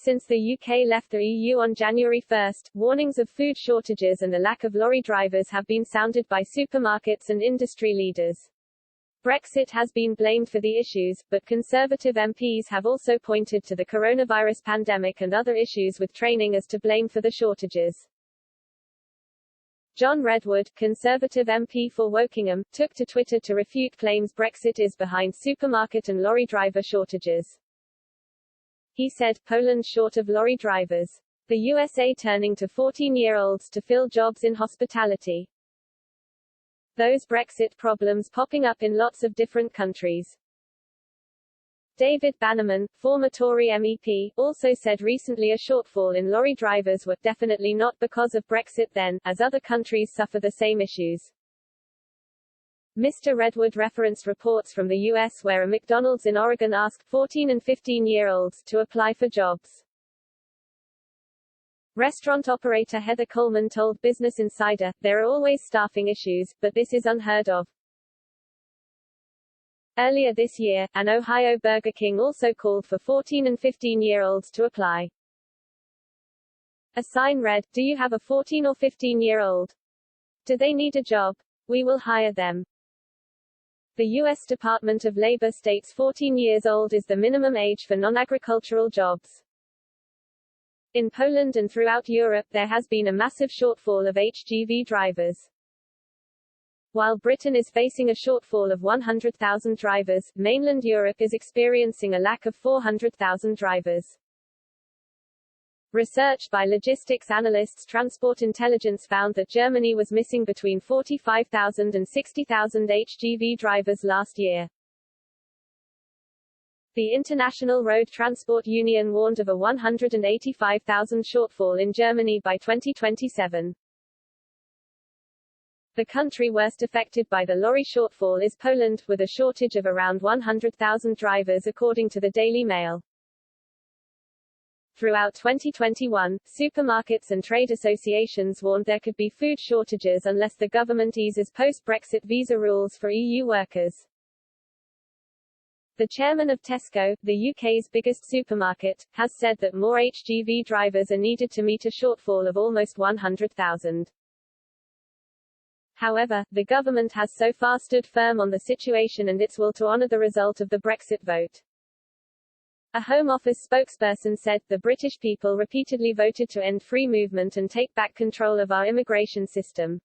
Since the UK left the EU on January 1, warnings of food shortages and the lack of lorry drivers have been sounded by supermarkets and industry leaders. Brexit has been blamed for the issues, but Conservative MPs have also pointed to the coronavirus pandemic and other issues with training as to blame for the shortages. John Redwood, Conservative MP for Wokingham, took to Twitter to refute claims Brexit is behind supermarket and lorry driver shortages. He said, Poland's short of lorry drivers. The USA turning to 14-year-olds to fill jobs in hospitality. Those Brexit problems popping up in lots of different countries. David Bannerman, former Tory MEP, also said recently a shortfall in lorry drivers were definitely not because of Brexit then, as other countries suffer the same issues. Mr. Redwood referenced reports from the US where a McDonald's in Oregon asked 14 and 15-year-olds to apply for jobs. Restaurant operator Heather Coleman told Business Insider, "There are always staffing issues, but this is unheard of." Earlier this year, an Ohio Burger King also called for 14 and 15-year-olds to apply. A sign read, "Do you have a 14 or 15-year-old? Do they need a job? We will hire them." The U.S. Department of Labor states 14 years old is the minimum age for non-agricultural jobs. In Poland and throughout Europe, there has been a massive shortfall of HGV drivers. While Britain is facing a shortfall of 100,000 drivers, mainland Europe is experiencing a lack of 400,000 drivers. Research by logistics analysts Transport Intelligence found that Germany was missing between 45,000 and 60,000 HGV drivers last year. The International Road Transport Union warned of a 185,000 shortfall in Germany by 2027. The country worst affected by the lorry shortfall is Poland, with a shortage of around 100,000 drivers according to the Daily Mail. Throughout 2021, supermarkets and trade associations warned there could be food shortages unless the government eases post-Brexit visa rules for EU workers. The chairman of Tesco, the UK's biggest supermarket, has said that more HGV drivers are needed to meet a shortfall of almost 100,000. However, the government has so far stood firm on the situation and its will to honour the result of the Brexit vote. A Home Office spokesperson said, "The British people repeatedly voted to end free movement and take back control of our immigration system.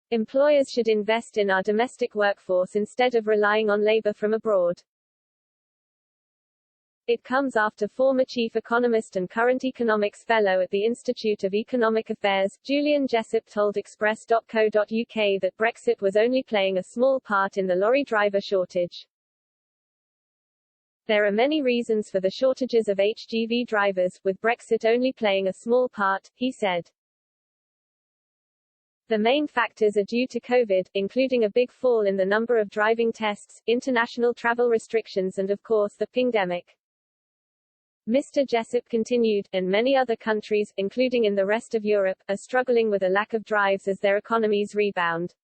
Employers should invest in our domestic workforce instead of relying on labour from abroad." It comes after former chief economist and current economics fellow at the Institute of Economic Affairs, Julian Jessop told Express.co.uk that Brexit was only playing a small part in the lorry driver shortage. There are many reasons for the shortages of HGV drivers, with Brexit only playing a small part, he said. The main factors are due to COVID, including a big fall in the number of driving tests, international travel restrictions and of course the pandemic. Mr. Jessop continued, and many other countries, including in the rest of Europe, are struggling with a lack of drives as their economies rebound.